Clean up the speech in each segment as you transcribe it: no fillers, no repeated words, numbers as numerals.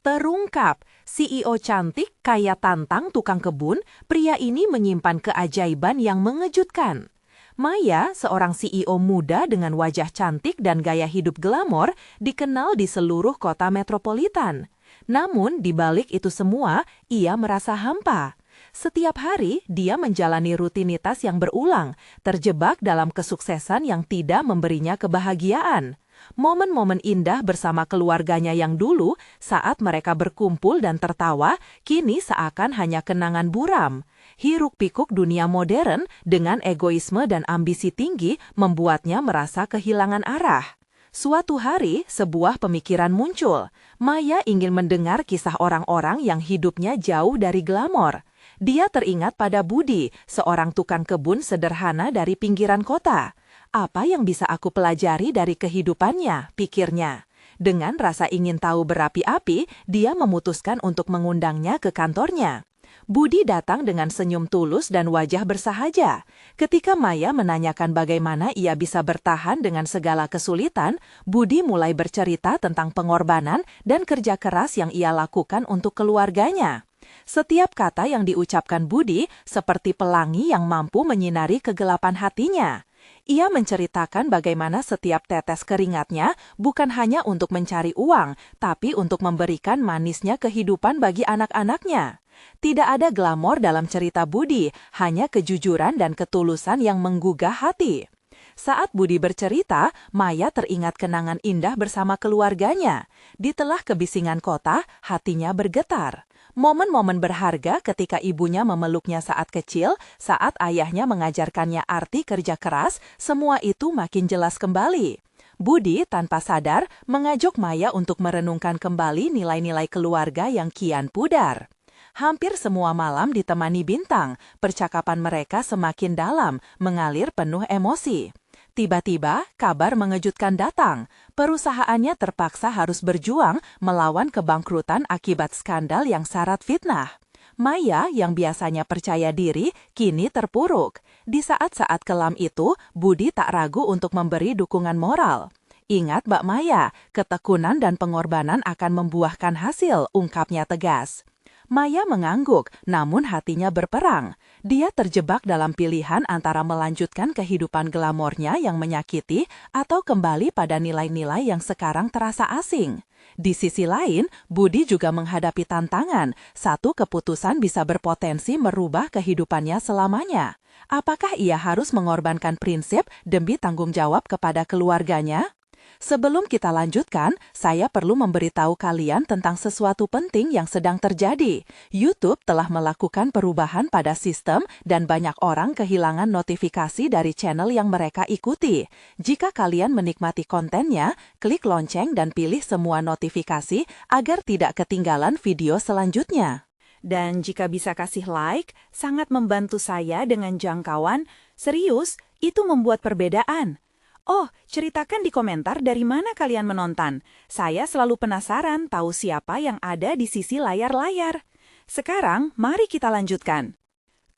Terungkap, CEO cantik kaya tantang tukang kebun, pria ini menyimpan keajaiban yang mengejutkan. Maya, seorang CEO muda dengan wajah cantik dan gaya hidup glamor, dikenal di seluruh kota metropolitan. Namun, di balik itu semua, ia merasa hampa. Setiap hari, dia menjalani rutinitas yang berulang, terjebak dalam kesuksesan yang tidak memberinya kebahagiaan. Momen-momen indah bersama keluarganya yang dulu, saat mereka berkumpul dan tertawa, kini seakan hanya kenangan buram. Hiruk-pikuk dunia modern dengan egoisme dan ambisi tinggi membuatnya merasa kehilangan arah. Suatu hari, sebuah pemikiran muncul. Maya ingin mendengar kisah orang-orang yang hidupnya jauh dari glamor. Dia teringat pada Budi, seorang tukang kebun sederhana dari pinggiran kota. Apa yang bisa aku pelajari dari kehidupannya, pikirnya. Dengan rasa ingin tahu berapi-api, dia memutuskan untuk mengundangnya ke kantornya. Budi datang dengan senyum tulus dan wajah bersahaja. Ketika Maya menanyakan bagaimana ia bisa bertahan dengan segala kesulitan, Budi mulai bercerita tentang pengorbanan dan kerja keras yang ia lakukan untuk keluarganya. Setiap kata yang diucapkan Budi seperti pelangi yang mampu menyinari kegelapan hatinya. Ia menceritakan bagaimana setiap tetes keringatnya bukan hanya untuk mencari uang, tapi untuk memberikan manisnya kehidupan bagi anak-anaknya. Tidak ada glamor dalam cerita Budi, hanya kejujuran dan ketulusan yang menggugah hati. Saat Budi bercerita, Maya teringat kenangan indah bersama keluarganya. Di telah kebisingan kota, hatinya bergetar. Momen-momen berharga ketika ibunya memeluknya saat kecil, saat ayahnya mengajarkannya arti kerja keras, semua itu makin jelas kembali. Budi tanpa sadar mengajak Maya untuk merenungkan kembali nilai-nilai keluarga yang kian pudar. Hampir semua malam ditemani bintang, percakapan mereka semakin dalam, mengalir penuh emosi. Tiba-tiba, kabar mengejutkan datang. Perusahaannya terpaksa harus berjuang melawan kebangkrutan akibat skandal yang syarat fitnah. Maya, yang biasanya percaya diri, kini terpuruk. Di saat-saat kelam itu, Budi tak ragu untuk memberi dukungan moral. Ingat, Mbak Maya, ketekunan dan pengorbanan akan membuahkan hasil, ungkapnya tegas. Maya mengangguk, namun hatinya berperang. Dia terjebak dalam pilihan antara melanjutkan kehidupan glamornya yang menyakiti atau kembali pada nilai-nilai yang sekarang terasa asing. Di sisi lain, Budi juga menghadapi tantangan. Satu keputusan bisa berpotensi merubah kehidupannya selamanya. Apakah ia harus mengorbankan prinsip demi tanggung jawab kepada keluarganya? Sebelum kita lanjutkan, saya perlu memberitahu kalian tentang sesuatu penting yang sedang terjadi. YouTube telah melakukan perubahan pada sistem dan banyak orang kehilangan notifikasi dari channel yang mereka ikuti. Jika kalian menikmati kontennya, klik lonceng dan pilih semua notifikasi agar tidak ketinggalan video selanjutnya. Dan jika bisa kasih like, sangat membantu saya dengan jangkauan. Serius, itu membuat perbedaan. Oh, ceritakan di komentar dari mana kalian menonton. Saya selalu penasaran tahu siapa yang ada di sisi layar-layar. Sekarang, mari kita lanjutkan.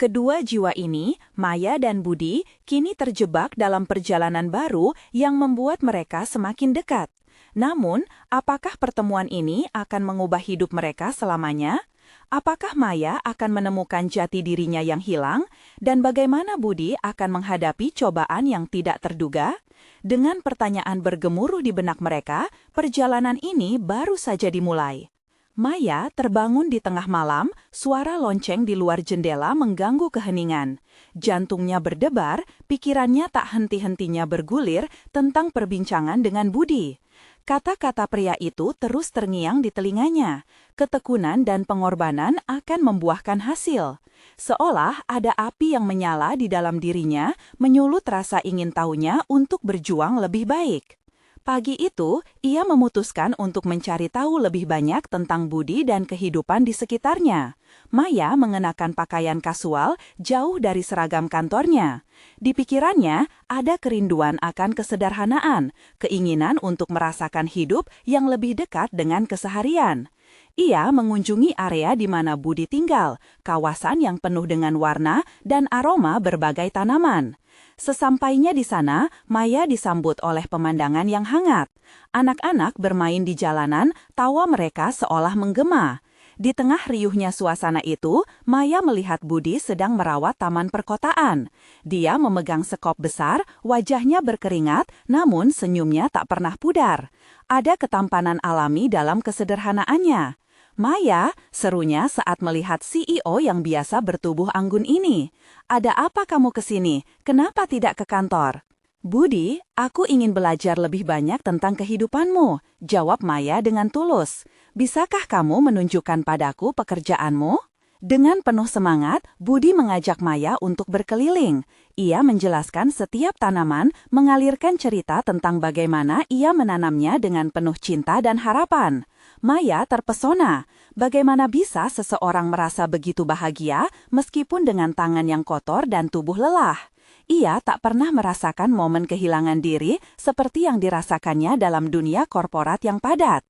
Kedua jiwa ini, Maya dan Budi, kini terjebak dalam perjalanan baru yang membuat mereka semakin dekat. Namun, apakah pertemuan ini akan mengubah hidup mereka selamanya? Apakah Maya akan menemukan jati dirinya yang hilang? Dan bagaimana Budi akan menghadapi cobaan yang tidak terduga? Dengan pertanyaan bergemuruh di benak mereka, perjalanan ini baru saja dimulai. Maya terbangun di tengah malam, suara lonceng di luar jendela mengganggu keheningan. Jantungnya berdebar, pikirannya tak henti-hentinya bergulir tentang perbincangan dengan Budi. Kata-kata pria itu terus terngiang di telinganya. Ketekunan dan pengorbanan akan membuahkan hasil. Seolah ada api yang menyala di dalam dirinya, menyulut rasa ingin tahunya untuk berjuang lebih baik. Pagi itu, ia memutuskan untuk mencari tahu lebih banyak tentang Budi dan kehidupan di sekitarnya. Maya mengenakan pakaian kasual jauh dari seragam kantornya. Di pikirannya, ada kerinduan akan kesederhanaan, keinginan untuk merasakan hidup yang lebih dekat dengan keseharian. Ia mengunjungi area di mana Budi tinggal, kawasan yang penuh dengan warna dan aroma berbagai tanaman. Sesampainya di sana, Maya disambut oleh pemandangan yang hangat. Anak-anak bermain di jalanan, tawa mereka seolah menggema. Di tengah riuhnya suasana itu, Maya melihat Budi sedang merawat taman perkotaan. Dia memegang sekop besar, wajahnya berkeringat, namun senyumnya tak pernah pudar. Ada ketampanan alami dalam kesederhanaannya. "Maya," serunya saat melihat CEO yang biasa bertubuh anggun ini. "Ada apa kamu ke sini? Kenapa tidak ke kantor?" "Budi, aku ingin belajar lebih banyak tentang kehidupanmu," jawab Maya dengan tulus. "Bisakah kamu menunjukkan padaku pekerjaanmu?" Dengan penuh semangat, Budi mengajak Maya untuk berkeliling. Ia menjelaskan setiap tanaman, mengalirkan cerita tentang bagaimana ia menanamnya dengan penuh cinta dan harapan. Maya terpesona. Bagaimana bisa seseorang merasa begitu bahagia meskipun dengan tangan yang kotor dan tubuh lelah? Ia tak pernah merasakan momen kehilangan diri seperti yang dirasakannya dalam dunia korporat yang padat.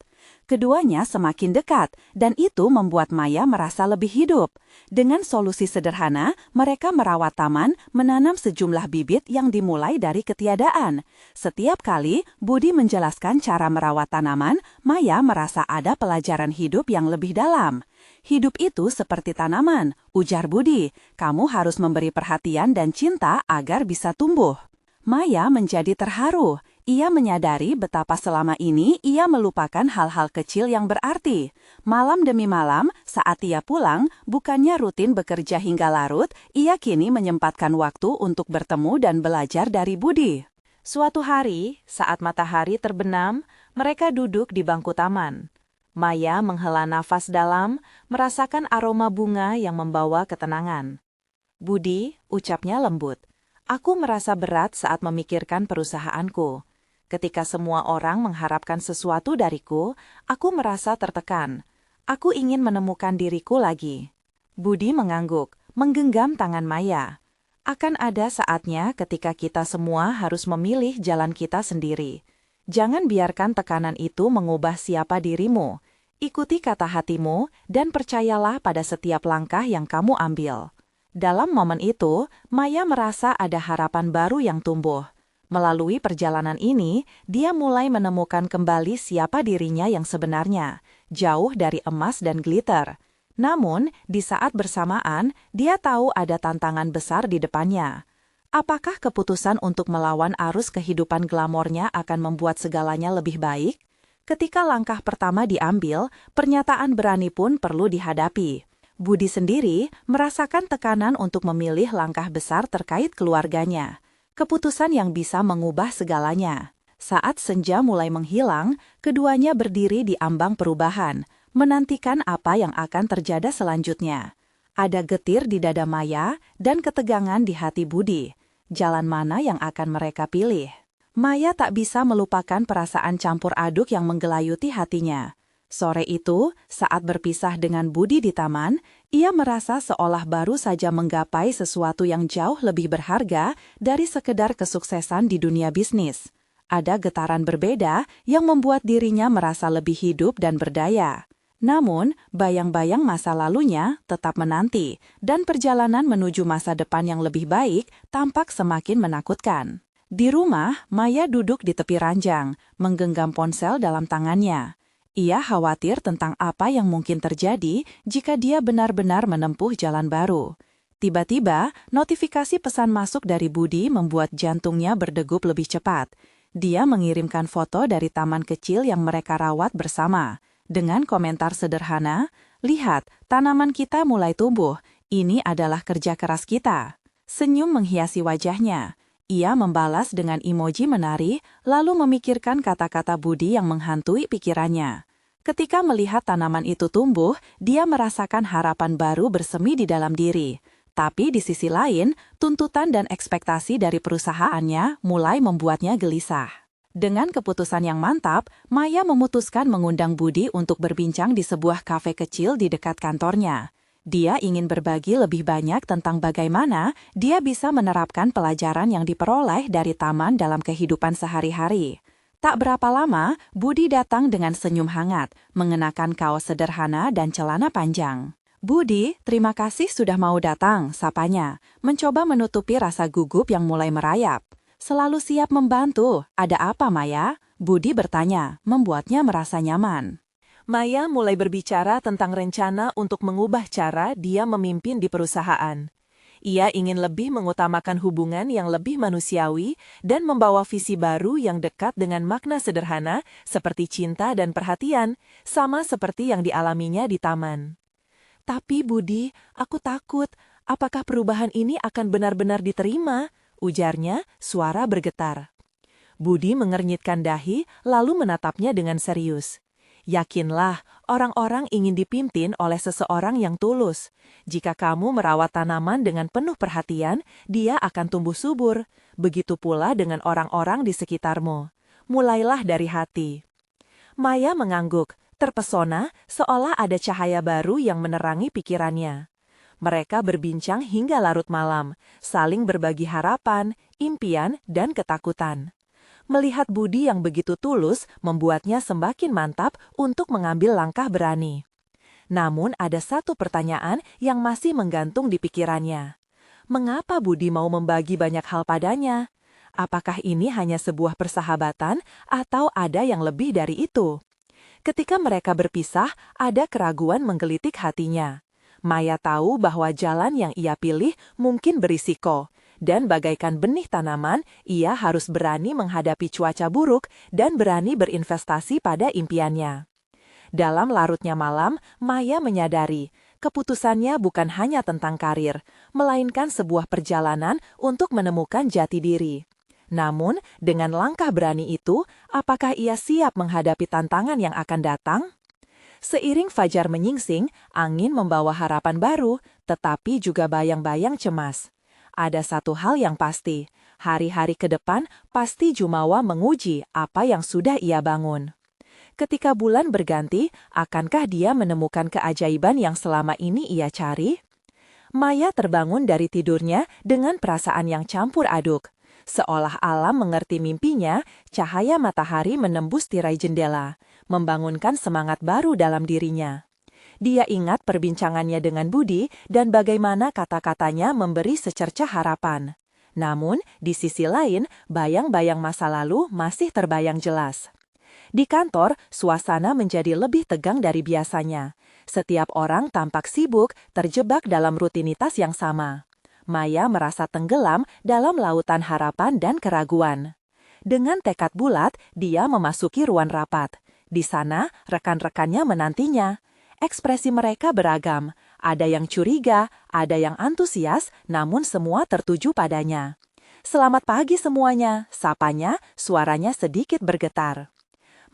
Keduanya semakin dekat, dan itu membuat Maya merasa lebih hidup. Dengan solusi sederhana, mereka merawat taman, menanam sejumlah bibit yang dimulai dari ketiadaan. Setiap kali Budi menjelaskan cara merawat tanaman, Maya merasa ada pelajaran hidup yang lebih dalam. "Hidup itu seperti tanaman," ujar Budi. "Kamu harus memberi perhatian dan cinta agar bisa tumbuh." Maya menjadi terharu. Ia menyadari betapa selama ini ia melupakan hal-hal kecil yang berarti. Malam demi malam, saat ia pulang, bukannya rutin bekerja hingga larut, ia kini menyempatkan waktu untuk bertemu dan belajar dari Budi. Suatu hari, saat matahari terbenam, mereka duduk di bangku taman. Maya menghela nafas dalam, merasakan aroma bunga yang membawa ketenangan. "Budi," ucapnya lembut, "aku merasa berat saat memikirkan perusahaanku. Ketika semua orang mengharapkan sesuatu dariku, aku merasa tertekan. Aku ingin menemukan diriku lagi." Budi mengangguk, menggenggam tangan Maya. "Akan ada saatnya ketika kita semua harus memilih jalan kita sendiri. Jangan biarkan tekanan itu mengubah siapa dirimu. Ikuti kata hatimu dan percayalah pada setiap langkah yang kamu ambil." Dalam momen itu, Maya merasa ada harapan baru yang tumbuh. Melalui perjalanan ini, dia mulai menemukan kembali siapa dirinya yang sebenarnya, jauh dari emas dan glitter. Namun, di saat bersamaan, dia tahu ada tantangan besar di depannya. Apakah keputusan untuk melawan arus kehidupan glamornya akan membuat segalanya lebih baik? Ketika langkah pertama diambil, pernyataan berani pun perlu dihadapi. Budi sendiri merasakan tekanan untuk memilih langkah besar terkait keluarganya. Keputusan yang bisa mengubah segalanya. Saat senja mulai menghilang, keduanya berdiri di ambang perubahan, menantikan apa yang akan terjadi selanjutnya. Ada getir di dada Maya dan ketegangan di hati Budi. Jalan mana yang akan mereka pilih? Maya tak bisa melupakan perasaan campur aduk yang menggelayuti hatinya. Sore itu, saat berpisah dengan Budi di taman, ia merasa seolah baru saja menggapai sesuatu yang jauh lebih berharga dari sekedar kesuksesan di dunia bisnis. Ada getaran berbeda yang membuat dirinya merasa lebih hidup dan berdaya. Namun, bayang-bayang masa lalunya tetap menanti, dan perjalanan menuju masa depan yang lebih baik tampak semakin menakutkan. Di rumah, Maya duduk di tepi ranjang, menggenggam ponsel dalam tangannya. Ia khawatir tentang apa yang mungkin terjadi jika dia benar-benar menempuh jalan baru. Tiba-tiba, notifikasi pesan masuk dari Budi membuat jantungnya berdegup lebih cepat. Dia mengirimkan foto dari taman kecil yang mereka rawat bersama. Dengan komentar sederhana, "Lihat, tanaman kita mulai tumbuh. Ini adalah kerja keras kita." Senyum menghiasi wajahnya. Ia membalas dengan emoji menari, lalu memikirkan kata-kata Budi yang menghantui pikirannya. Ketika melihat tanaman itu tumbuh, dia merasakan harapan baru bersemi di dalam diri. Tapi di sisi lain, tuntutan dan ekspektasi dari perusahaannya mulai membuatnya gelisah. Dengan keputusan yang mantap, Maya memutuskan mengundang Budi untuk berbincang di sebuah kafe kecil di dekat kantornya. Dia ingin berbagi lebih banyak tentang bagaimana dia bisa menerapkan pelajaran yang diperoleh dari taman dalam kehidupan sehari-hari. Tak berapa lama, Budi datang dengan senyum hangat, mengenakan kaos sederhana dan celana panjang. "Budi, terima kasih sudah mau datang," sapanya, mencoba menutupi rasa gugup yang mulai merayap. "Selalu siap membantu. Ada apa, Maya?" Budi bertanya, membuatnya merasa nyaman. Maya mulai berbicara tentang rencana untuk mengubah cara dia memimpin di perusahaan. Ia ingin lebih mengutamakan hubungan yang lebih manusiawi dan membawa visi baru yang dekat dengan makna sederhana seperti cinta dan perhatian, sama seperti yang dialaminya di taman. "Tapi Budi, aku takut. Apakah perubahan ini akan benar-benar diterima?" ujarnya, suara bergetar. Budi mengernyitkan dahi lalu menatapnya dengan serius. "Yakinlah, orang-orang ingin dipimpin oleh seseorang yang tulus. Jika kamu merawat tanaman dengan penuh perhatian, dia akan tumbuh subur. Begitu pula dengan orang-orang di sekitarmu. Mulailah dari hati." Maya mengangguk, terpesona seolah ada cahaya baru yang menerangi pikirannya. Mereka berbincang hingga larut malam, saling berbagi harapan, impian, dan ketakutan. Melihat Budi yang begitu tulus membuatnya semakin mantap untuk mengambil langkah berani. Namun ada satu pertanyaan yang masih menggantung di pikirannya. Mengapa Budi mau membagi banyak hal padanya? Apakah ini hanya sebuah persahabatan atau ada yang lebih dari itu? Ketika mereka berpisah, ada keraguan menggelitik hatinya. Maya tahu bahwa jalan yang ia pilih mungkin berisiko, dan bagaikan benih tanaman, ia harus berani menghadapi cuaca buruk dan berani berinvestasi pada impiannya. Dalam larutnya malam, Maya menyadari, keputusannya bukan hanya tentang karir, melainkan sebuah perjalanan untuk menemukan jati diri. Namun, dengan langkah berani itu, apakah ia siap menghadapi tantangan yang akan datang? Seiring fajar menyingsing, angin membawa harapan baru, tetapi juga bayang-bayang cemas. Ada satu hal yang pasti, hari-hari ke depan pasti jumawa menguji apa yang sudah ia bangun. Ketika bulan berganti, akankah dia menemukan keajaiban yang selama ini ia cari? Maya terbangun dari tidurnya dengan perasaan yang campur aduk. Seolah alam mengerti mimpinya, cahaya matahari menembus tirai jendela, membangunkan semangat baru dalam dirinya. Dia ingat perbincangannya dengan Budi dan bagaimana kata-katanya memberi secercah harapan. Namun, di sisi lain, bayang-bayang masa lalu masih terbayang jelas. Di kantor, suasana menjadi lebih tegang dari biasanya. Setiap orang tampak sibuk, terjebak dalam rutinitas yang sama. Maya merasa tenggelam dalam lautan harapan dan keraguan. Dengan tekad bulat, dia memasuki ruang rapat. Di sana, rekan-rekannya menantinya. Ekspresi mereka beragam, ada yang curiga, ada yang antusias, namun semua tertuju padanya. "Selamat pagi semuanya," sapanya, suaranya sedikit bergetar.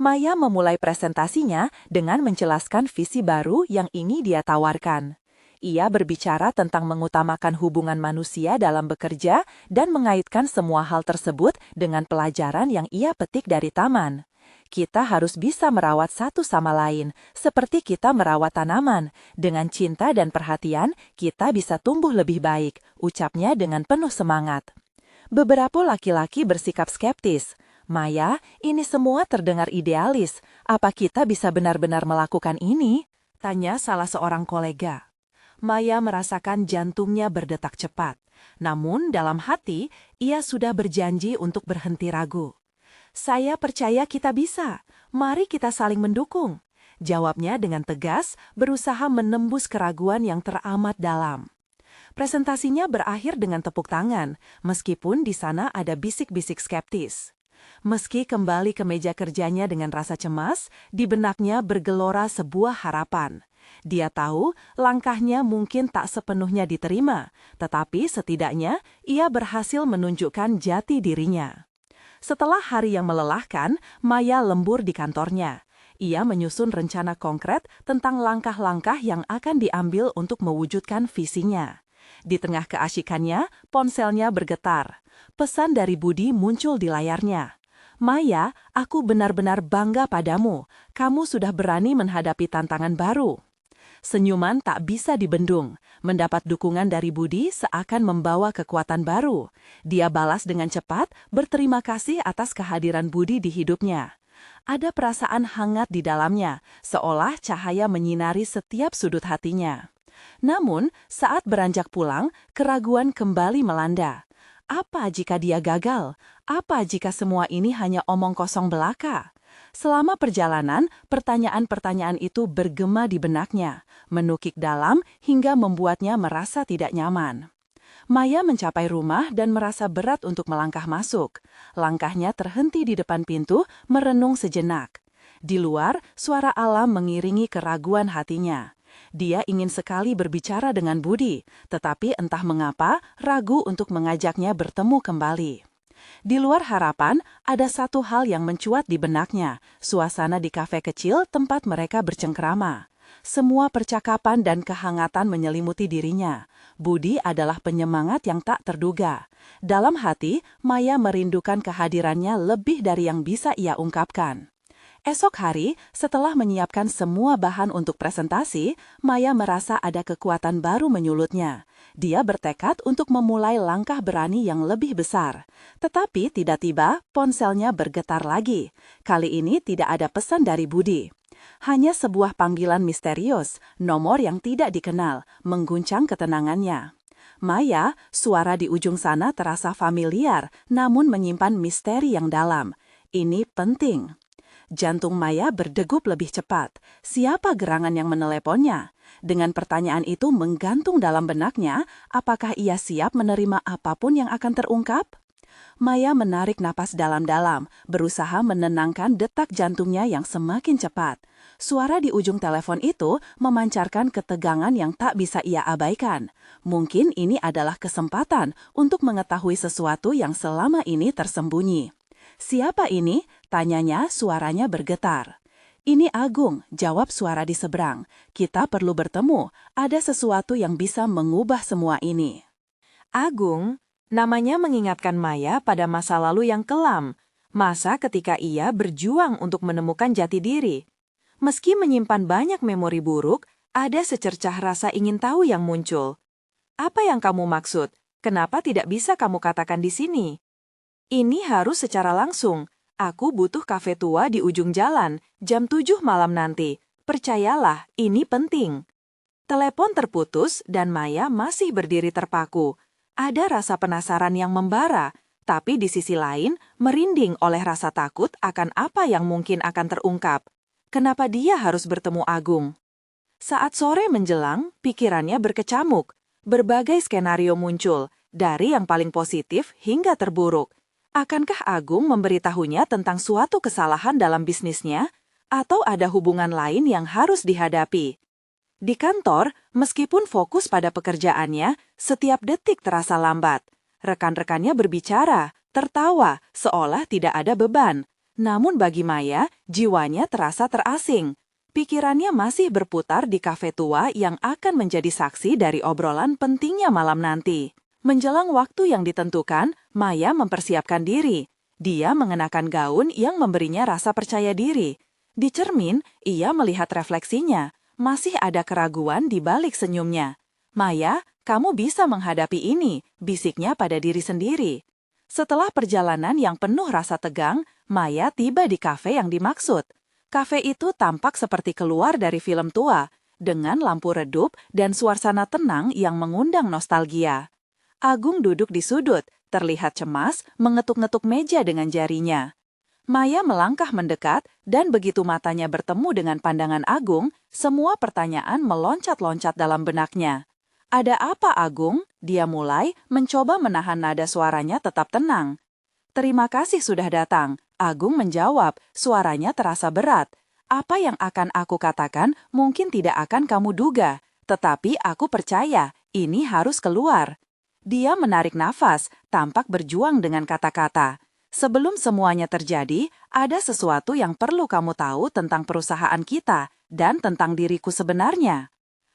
Maya memulai presentasinya dengan menjelaskan visi baru yang ingin dia tawarkan. Ia berbicara tentang mengutamakan hubungan manusia dalam bekerja dan mengaitkan semua hal tersebut dengan pelajaran yang ia petik dari taman. "Kita harus bisa merawat satu sama lain, seperti kita merawat tanaman. Dengan cinta dan perhatian, kita bisa tumbuh lebih baik," ucapnya dengan penuh semangat. Beberapa laki-laki bersikap skeptis. "Maya, ini semua terdengar idealis. Apa kita bisa benar-benar melakukan ini?" tanya salah seorang kolega. Maya merasakan jantungnya berdetak cepat. Namun dalam hati, ia sudah berjanji untuk berhenti ragu. "Saya percaya kita bisa. Mari kita saling mendukung," jawabnya dengan tegas, berusaha menembus keraguan yang teramat dalam. Presentasinya berakhir dengan tepuk tangan, meskipun di sana ada bisik-bisik skeptis. Meski kembali ke meja kerjanya dengan rasa cemas, di benaknya bergelora sebuah harapan. Dia tahu langkahnya mungkin tak sepenuhnya diterima, tetapi setidaknya ia berhasil menunjukkan jati dirinya. Setelah hari yang melelahkan, Maya lembur di kantornya. Ia menyusun rencana konkret tentang langkah-langkah yang akan diambil untuk mewujudkan visinya. Di tengah keasyikannya, ponselnya bergetar. Pesan dari Budi muncul di layarnya. "Maya, aku benar-benar bangga padamu. Kamu sudah berani menghadapi tantangan baru." Senyuman tak bisa dibendung. Mendapat dukungan dari Budi seakan membawa kekuatan baru. Dia balas dengan cepat, berterima kasih atas kehadiran Budi di hidupnya. Ada perasaan hangat di dalamnya, seolah cahaya menyinari setiap sudut hatinya. Namun, saat beranjak pulang, keraguan kembali melanda. Apa jika dia gagal? Apa jika semua ini hanya omong kosong belaka? Selama perjalanan, pertanyaan-pertanyaan itu bergema di benaknya, menukik dalam hingga membuatnya merasa tidak nyaman. Maya mencapai rumah dan merasa berat untuk melangkah masuk. Langkahnya terhenti di depan pintu, merenung sejenak. Di luar, suara alam mengiringi keraguan hatinya. Dia ingin sekali berbicara dengan Budi, tetapi entah mengapa ragu untuk mengajaknya bertemu kembali. Di luar harapan, ada satu hal yang mencuat di benaknya, suasana di kafe kecil tempat mereka bercengkrama. Semua percakapan dan kehangatan menyelimuti dirinya. Budi adalah penyemangat yang tak terduga. Dalam hati, Maya merindukan kehadirannya lebih dari yang bisa ia ungkapkan. Esok hari, setelah menyiapkan semua bahan untuk presentasi, Maya merasa ada kekuatan baru menyulutnya. Dia bertekad untuk memulai langkah berani yang lebih besar. Tetapi tiba-tiba ponselnya bergetar lagi. Kali ini tidak ada pesan dari Budi. Hanya sebuah panggilan misterius, nomor yang tidak dikenal, mengguncang ketenangannya. Maya, suara di ujung sana terasa familiar, namun menyimpan misteri yang dalam. Ini penting. Jantung Maya berdegup lebih cepat. Siapa gerangan yang meneleponnya? Dengan pertanyaan itu menggantung dalam benaknya, apakah ia siap menerima apapun yang akan terungkap? Maya menarik napas dalam-dalam, berusaha menenangkan detak jantungnya yang semakin cepat. Suara di ujung telepon itu memancarkan ketegangan yang tak bisa ia abaikan. Mungkin ini adalah kesempatan untuk mengetahui sesuatu yang selama ini tersembunyi. "Siapa ini?" tanyanya, suaranya bergetar. "Ini Agung," jawab suara di seberang. "Kita perlu bertemu, ada sesuatu yang bisa mengubah semua ini." Agung, namanya mengingatkan Maya pada masa lalu yang kelam, masa ketika ia berjuang untuk menemukan jati diri. Meski menyimpan banyak memori buruk, ada secercah rasa ingin tahu yang muncul. "Apa yang kamu maksud? Kenapa tidak bisa kamu katakan di sini?" "Ini harus secara langsung. Aku butuh kafe tua di ujung jalan, jam 7 malam nanti. Percayalah, ini penting." Telepon terputus dan Maya masih berdiri terpaku. Ada rasa penasaran yang membara, tapi di sisi lain merinding oleh rasa takut akan apa yang mungkin akan terungkap. Kenapa dia harus bertemu Agung? Saat sore menjelang, pikirannya berkecamuk. Berbagai skenario muncul, dari yang paling positif hingga terburuk. Akankah Agung memberitahunya tentang suatu kesalahan dalam bisnisnya, atau ada hubungan lain yang harus dihadapi? Di kantor, meskipun fokus pada pekerjaannya, setiap detik terasa lambat. Rekan-rekannya berbicara, tertawa, seolah tidak ada beban. Namun bagi Maya, jiwanya terasa terasing. Pikirannya masih berputar di kafe tua yang akan menjadi saksi dari obrolan pentingnya malam nanti. Menjelang waktu yang ditentukan, Maya mempersiapkan diri. Dia mengenakan gaun yang memberinya rasa percaya diri. Di cermin, ia melihat refleksinya. Masih ada keraguan di balik senyumnya. "Maya, kamu bisa menghadapi ini," bisiknya pada diri sendiri. Setelah perjalanan yang penuh rasa tegang, Maya tiba di kafe yang dimaksud. Kafe itu tampak seperti keluar dari film tua, dengan lampu redup dan suasana tenang yang mengundang nostalgia. Agung duduk di sudut, terlihat cemas, mengetuk-ngetuk meja dengan jarinya. Maya melangkah mendekat, dan begitu matanya bertemu dengan pandangan Agung, semua pertanyaan meloncat-loncat dalam benaknya. "Ada apa, Agung?" Dia mulai, mencoba menahan nada suaranya tetap tenang. "Terima kasih sudah datang," Agung menjawab, suaranya terasa berat. "Apa yang akan aku katakan mungkin tidak akan kamu duga, tetapi aku percaya ini harus keluar." Dia menarik nafas, tampak berjuang dengan kata-kata. "Sebelum semuanya terjadi, ada sesuatu yang perlu kamu tahu tentang perusahaan kita dan tentang diriku sebenarnya."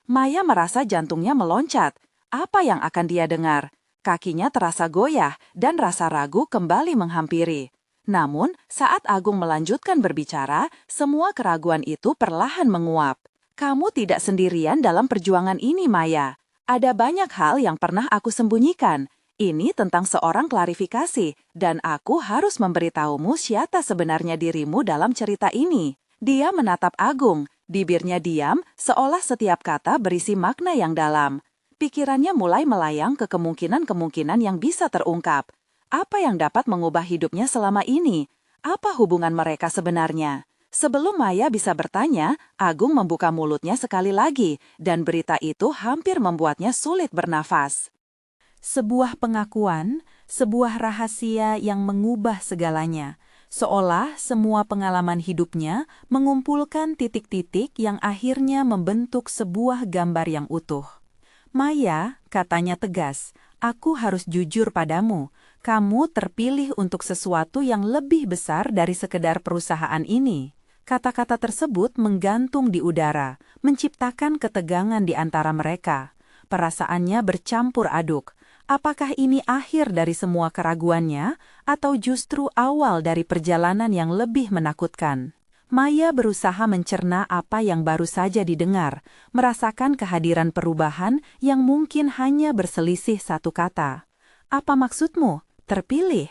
Maya merasa jantungnya meloncat. Apa yang akan dia dengar? Kakinya terasa goyah dan rasa ragu kembali menghampiri. Namun, saat Agung melanjutkan berbicara, semua keraguan itu perlahan menguap. Kamu tidak sendirian dalam perjuangan ini, Maya. Ada banyak hal yang pernah aku sembunyikan. Ini tentang seorang klarifikasi, dan aku harus memberitahumu siapa sebenarnya dirimu dalam cerita ini. Dia menatap Agung, bibirnya diam, seolah setiap kata berisi makna yang dalam. Pikirannya mulai melayang ke kemungkinan-kemungkinan yang bisa terungkap. Apa yang dapat mengubah hidupnya selama ini? Apa hubungan mereka sebenarnya? Sebelum Maya bisa bertanya, Agung membuka mulutnya sekali lagi, dan berita itu hampir membuatnya sulit bernafas. Sebuah pengakuan, sebuah rahasia yang mengubah segalanya. Seolah semua pengalaman hidupnya mengumpulkan titik-titik yang akhirnya membentuk sebuah gambar yang utuh. Maya, katanya tegas, aku harus jujur padamu. Kamu terpilih untuk sesuatu yang lebih besar dari sekedar perusahaan ini. Kata-kata tersebut menggantung di udara, menciptakan ketegangan di antara mereka. Perasaannya bercampur aduk. Apakah ini akhir dari semua keraguannya, atau justru awal dari perjalanan yang lebih menakutkan? Maya berusaha mencerna apa yang baru saja didengar, merasakan kehadiran perubahan yang mungkin hanya berselisih satu kata. Apa maksudmu? Terpilih?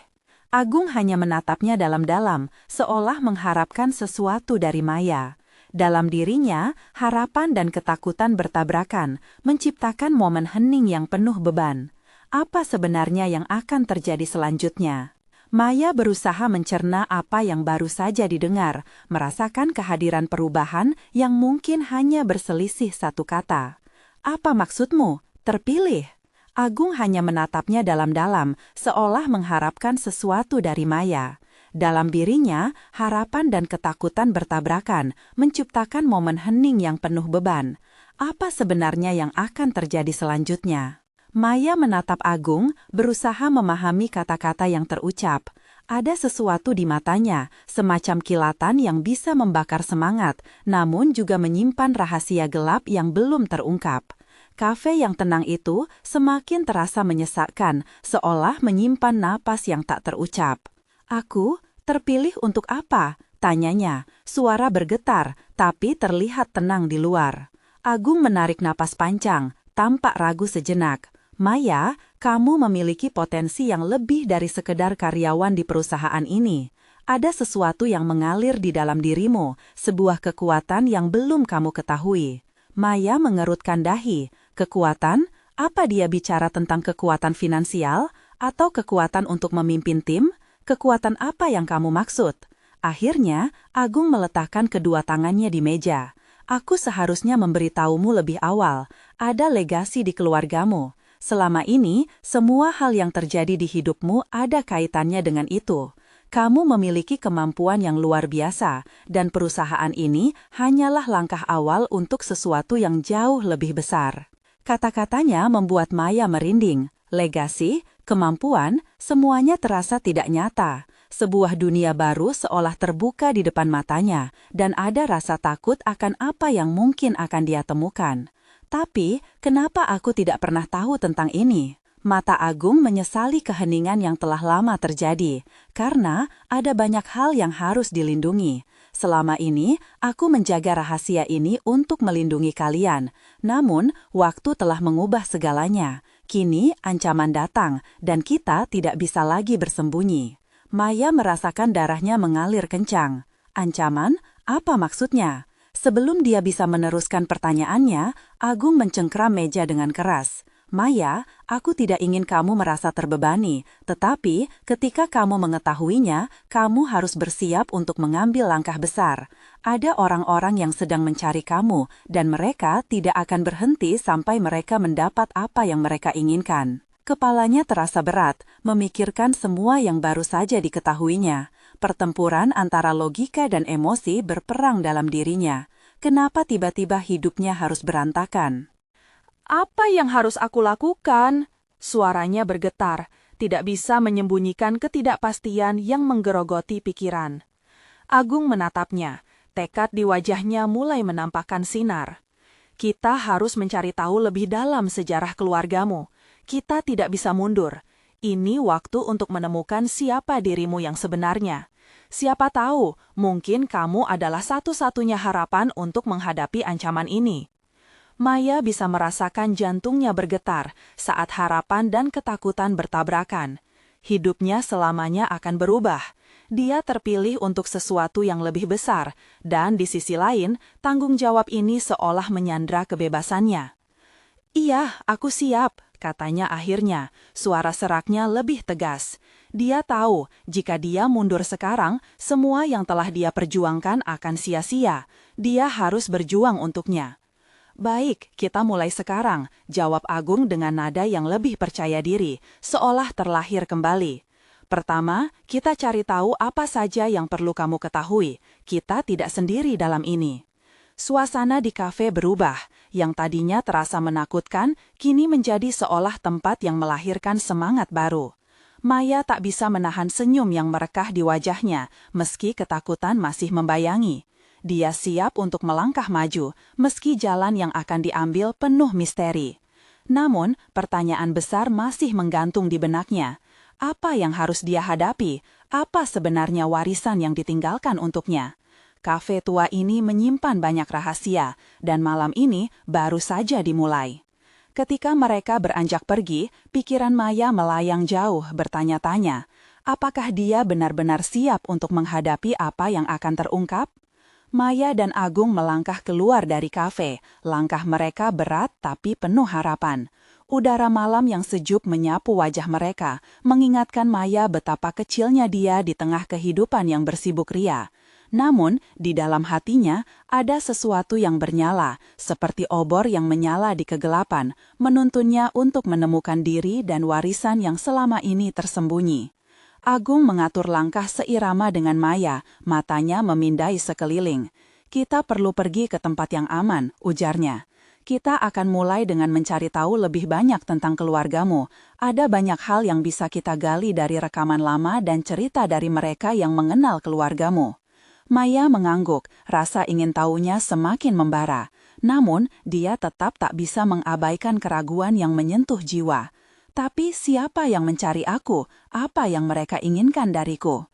Agung hanya menatapnya dalam-dalam, seolah mengharapkan sesuatu dari Maya. Dalam dirinya, harapan dan ketakutan bertabrakan, menciptakan momen hening yang penuh beban. Apa sebenarnya yang akan terjadi selanjutnya? Maya berusaha mencerna apa yang baru saja didengar, merasakan kehadiran perubahan yang mungkin hanya berselisih satu kata. Apa maksudmu? Terpilih? Agung hanya menatapnya dalam-dalam, seolah mengharapkan sesuatu dari Maya. Dalam dirinya, harapan dan ketakutan bertabrakan, menciptakan momen hening yang penuh beban. Apa sebenarnya yang akan terjadi selanjutnya? Maya menatap Agung, berusaha memahami kata-kata yang terucap. Ada sesuatu di matanya, semacam kilatan yang bisa membakar semangat, namun juga menyimpan rahasia gelap yang belum terungkap. Kafe yang tenang itu semakin terasa menyesakkan, seolah menyimpan napas yang tak terucap. Aku terpilih untuk apa? Tanyanya, suara bergetar, tapi terlihat tenang di luar. Agung menarik napas panjang, tampak ragu sejenak. Maya, kamu memiliki potensi yang lebih dari sekedar karyawan di perusahaan ini. Ada sesuatu yang mengalir di dalam dirimu, sebuah kekuatan yang belum kamu ketahui. Maya mengerutkan dahi. Kekuatan? Apa dia bicara tentang kekuatan finansial? Atau kekuatan untuk memimpin tim? Kekuatan apa yang kamu maksud? Akhirnya, Agung meletakkan kedua tangannya di meja. Aku seharusnya memberitahumu lebih awal. Ada legasi di keluargamu. Selama ini, semua hal yang terjadi di hidupmu ada kaitannya dengan itu. Kamu memiliki kemampuan yang luar biasa, dan perusahaan ini hanyalah langkah awal untuk sesuatu yang jauh lebih besar. Kata-katanya membuat Maya merinding. Legasi, kemampuan, semuanya terasa tidak nyata. Sebuah dunia baru seolah terbuka di depan matanya, dan ada rasa takut akan apa yang mungkin akan dia temukan. Tapi, kenapa aku tidak pernah tahu tentang ini? Mata Agung menyesali keheningan yang telah lama terjadi, karena ada banyak hal yang harus dilindungi. Selama ini, aku menjaga rahasia ini untuk melindungi kalian. Namun, waktu telah mengubah segalanya. Kini, ancaman datang, dan kita tidak bisa lagi bersembunyi. Maya merasakan darahnya mengalir kencang. Ancaman? Apa maksudnya? Sebelum dia bisa meneruskan pertanyaannya, Agung mencengkram meja dengan keras. Maya, aku tidak ingin kamu merasa terbebani, tetapi ketika kamu mengetahuinya, kamu harus bersiap untuk mengambil langkah besar. Ada orang-orang yang sedang mencari kamu, dan mereka tidak akan berhenti sampai mereka mendapat apa yang mereka inginkan. Kepalanya terasa berat, memikirkan semua yang baru saja diketahuinya. Pertempuran antara logika dan emosi berperang dalam dirinya. Kenapa tiba-tiba hidupnya harus berantakan? Apa yang harus aku lakukan? Suaranya bergetar, tidak bisa menyembunyikan ketidakpastian yang menggerogoti pikiran. Agung menatapnya, tekad di wajahnya mulai menampakkan sinar. Kita harus mencari tahu lebih dalam sejarah keluargamu. Kita tidak bisa mundur. Ini waktu untuk menemukan siapa dirimu yang sebenarnya. Siapa tahu, mungkin kamu adalah satu-satunya harapan untuk menghadapi ancaman ini. Maya bisa merasakan jantungnya bergetar saat harapan dan ketakutan bertabrakan. Hidupnya selamanya akan berubah. Dia terpilih untuk sesuatu yang lebih besar, dan di sisi lain, tanggung jawab ini seolah menyandra kebebasannya. "Iya, aku siap," katanya akhirnya. Suara seraknya lebih tegas. Dia tahu, jika dia mundur sekarang, semua yang telah dia perjuangkan akan sia-sia. Dia harus berjuang untuknya. "Baik, kita mulai sekarang," jawab Agung dengan nada yang lebih percaya diri, seolah terlahir kembali. "Pertama, kita cari tahu apa saja yang perlu kamu ketahui. Kita tidak sendiri dalam ini." Suasana di kafe berubah. Yang tadinya terasa menakutkan, kini menjadi seolah tempat yang melahirkan semangat baru. Maya tak bisa menahan senyum yang merekah di wajahnya, meski ketakutan masih membayangi. Dia siap untuk melangkah maju, meski jalan yang akan diambil penuh misteri. Namun, pertanyaan besar masih menggantung di benaknya. Apa yang harus dia hadapi? Apa sebenarnya warisan yang ditinggalkan untuknya? Kafe tua ini menyimpan banyak rahasia, dan malam ini baru saja dimulai. Ketika mereka beranjak pergi, pikiran Maya melayang jauh bertanya-tanya, apakah dia benar-benar siap untuk menghadapi apa yang akan terungkap? Maya dan Agung melangkah keluar dari kafe. Langkah mereka berat tapi penuh harapan. Udara malam yang sejuk menyapu wajah mereka, mengingatkan Maya betapa kecilnya dia di tengah kehidupan yang bersibuk ria. Namun, di dalam hatinya ada sesuatu yang bernyala, seperti obor yang menyala di kegelapan, menuntunnya untuk menemukan diri dan warisan yang selama ini tersembunyi. Agung mengatur langkah seirama dengan Maya, matanya memindai sekeliling. "Kita perlu pergi ke tempat yang aman," ujarnya. "Kita akan mulai dengan mencari tahu lebih banyak tentang keluargamu. Ada banyak hal yang bisa kita gali dari rekaman lama dan cerita dari mereka yang mengenal keluargamu." Maya mengangguk, rasa ingin tahunya semakin membara. Namun, dia tetap tak bisa mengabaikan keraguan yang menyentuh jiwa. "Tapi siapa yang mencari aku? Apa yang mereka inginkan dariku?"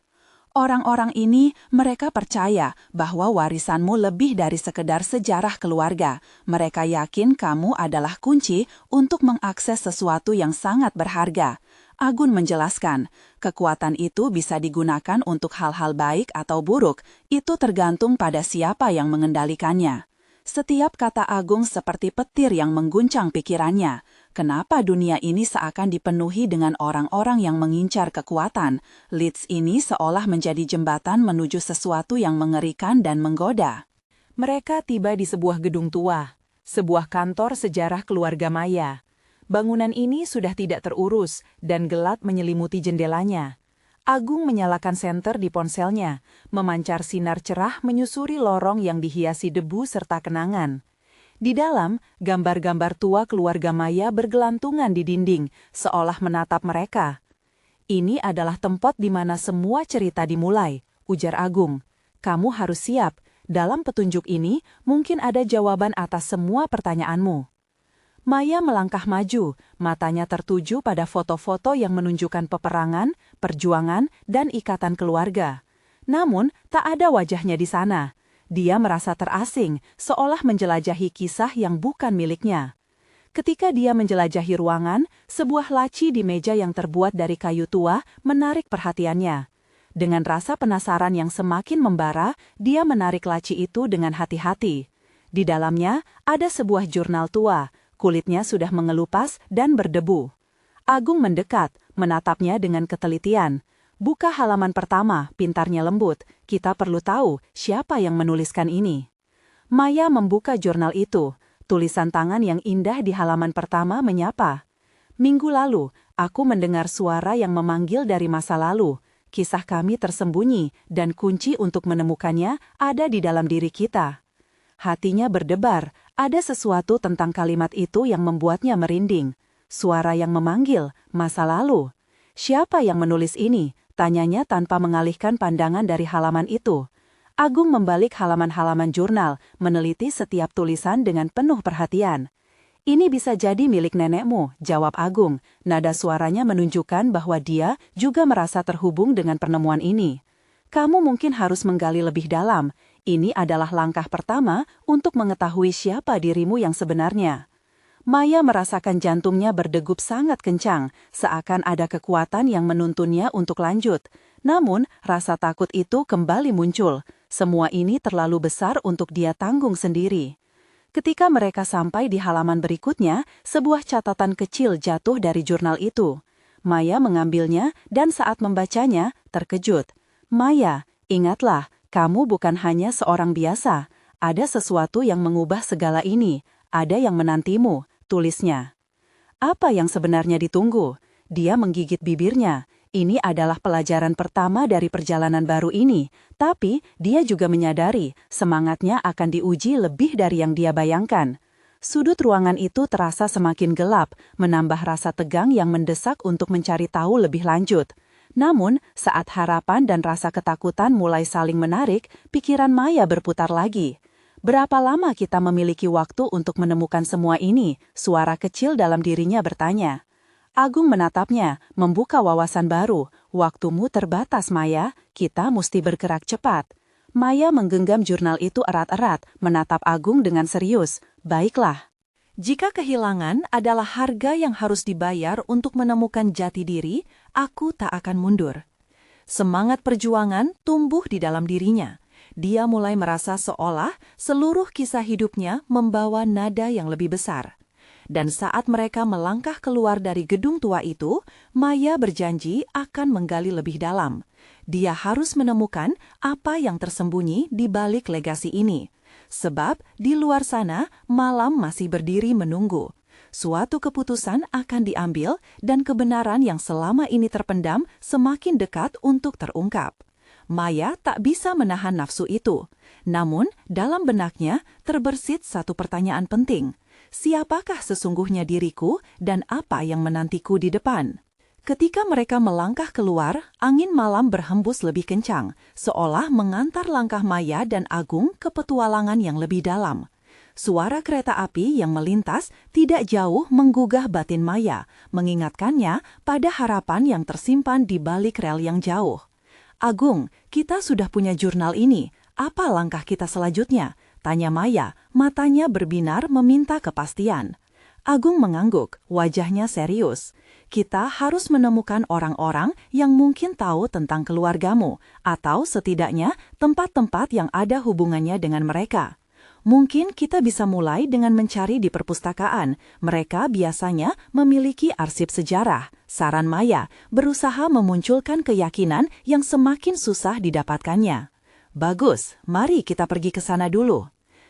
"Orang-orang ini, mereka percaya bahwa warisanmu lebih dari sekedar sejarah keluarga. Mereka yakin kamu adalah kunci untuk mengakses sesuatu yang sangat berharga." Agun menjelaskan, kekuatan itu bisa digunakan untuk hal-hal baik atau buruk, itu tergantung pada siapa yang mengendalikannya. Setiap kata Agung seperti petir yang mengguncang pikirannya. Kenapa dunia ini seakan dipenuhi dengan orang-orang yang mengincar kekuatan? Leeds ini seolah menjadi jembatan menuju sesuatu yang mengerikan dan menggoda. Mereka tiba di sebuah gedung tua, sebuah kantor sejarah keluarga Maya. Bangunan ini sudah tidak terurus dan gelap menyelimuti jendelanya. Agung menyalakan senter di ponselnya, memancar sinar cerah menyusuri lorong yang dihiasi debu serta kenangan. Di dalam, gambar-gambar tua keluarga Maya bergelantungan di dinding, seolah menatap mereka. "Ini adalah tempat di mana semua cerita dimulai," ujar Agung. "Kamu harus siap. Dalam petunjuk ini, mungkin ada jawaban atas semua pertanyaanmu." Maya melangkah maju, matanya tertuju pada foto-foto yang menunjukkan peperangan, perjuangan, dan ikatan keluarga. Namun, tak ada wajahnya di sana. Dia merasa terasing, seolah menjelajahi kisah yang bukan miliknya. Ketika dia menjelajahi ruangan, sebuah laci di meja yang terbuat dari kayu tua menarik perhatiannya. Dengan rasa penasaran yang semakin membara, dia menarik laci itu dengan hati-hati. Di dalamnya ada sebuah jurnal tua. Kulitnya sudah mengelupas dan berdebu. Agung mendekat, menatapnya dengan ketelitian. "Buka halaman pertama," pintarnya lembut. "Kita perlu tahu siapa yang menuliskan ini." Maya membuka jurnal itu. Tulisan tangan yang indah di halaman pertama menyapa. "Minggu lalu, aku mendengar suara yang memanggil dari masa lalu. Kisah kami tersembunyi dan kunci untuk menemukannya ada di dalam diri kita." Hatinya berdebar, ada sesuatu tentang kalimat itu yang membuatnya merinding. Suara yang memanggil, masa lalu. "Siapa yang menulis ini?" tanyanya tanpa mengalihkan pandangan dari halaman itu. Agung membalik halaman-halaman jurnal, meneliti setiap tulisan dengan penuh perhatian. "Ini bisa jadi milik nenekmu," jawab Agung. Nada suaranya menunjukkan bahwa dia juga merasa terhubung dengan penemuan ini. Kamu mungkin harus menggali lebih dalam. Ini adalah langkah pertama untuk mengetahui siapa dirimu yang sebenarnya. Maya merasakan jantungnya berdegup sangat kencang, seakan ada kekuatan yang menuntunnya untuk lanjut. Namun, rasa takut itu kembali muncul. Semua ini terlalu besar untuk dia tanggung sendiri. Ketika mereka sampai di halaman berikutnya, sebuah catatan kecil jatuh dari jurnal itu. Maya mengambilnya dan saat membacanya, terkejut. Maya, ingatlah, kamu bukan hanya seorang biasa. Ada sesuatu yang mengubah segala ini. Ada yang menantimu, tulisnya. Apa yang sebenarnya ditunggu? Dia menggigit bibirnya. Ini adalah pelajaran pertama dari perjalanan baru ini. Tapi, dia juga menyadari semangatnya akan diuji lebih dari yang dia bayangkan. Sudut ruangan itu terasa semakin gelap, menambah rasa tegang yang mendesak untuk mencari tahu lebih lanjut. Namun, saat harapan dan rasa ketakutan mulai saling menarik, pikiran Maya berputar lagi. Berapa lama kita memiliki waktu untuk menemukan semua ini? Suara kecil dalam dirinya bertanya. Agung menatapnya, membuka wawasan baru. Waktumu terbatas, Maya. Kita mesti bergerak cepat. Maya menggenggam jurnal itu erat-erat, menatap Agung dengan serius. Baiklah. Jika kehilangan adalah harga yang harus dibayar untuk menemukan jati diri, aku tak akan mundur. Semangat perjuangan tumbuh di dalam dirinya. Dia mulai merasa seolah seluruh kisah hidupnya membawa nada yang lebih besar. Dan saat mereka melangkah keluar dari gedung tua itu, Maya berjanji akan menggali lebih dalam. Dia harus menemukan apa yang tersembunyi di balik legasi ini. Sebab di luar sana malam masih berdiri menunggu. Suatu keputusan akan diambil dan kebenaran yang selama ini terpendam semakin dekat untuk terungkap. Maya tak bisa menahan nafsu itu. Namun, dalam benaknya terbersit satu pertanyaan penting. Siapakah sesungguhnya diriku dan apa yang menantiku di depan? Ketika mereka melangkah keluar, angin malam berhembus lebih kencang, seolah mengantar langkah Maya dan Agung ke petualangan yang lebih dalam. Suara kereta api yang melintas tidak jauh menggugah batin Maya, mengingatkannya pada harapan yang tersimpan di balik rel yang jauh. Agung, kita sudah punya jurnal ini. Apa langkah kita selanjutnya? Tanya Maya, matanya berbinar meminta kepastian. Agung mengangguk, wajahnya serius. Kita harus menemukan orang-orang yang mungkin tahu tentang keluargamu, atau setidaknya tempat-tempat yang ada hubungannya dengan mereka. Mungkin kita bisa mulai dengan mencari di perpustakaan. Mereka biasanya memiliki arsip sejarah. Saran Maya, berusaha memunculkan keyakinan yang semakin susah didapatkannya. Bagus, mari kita pergi ke sana dulu.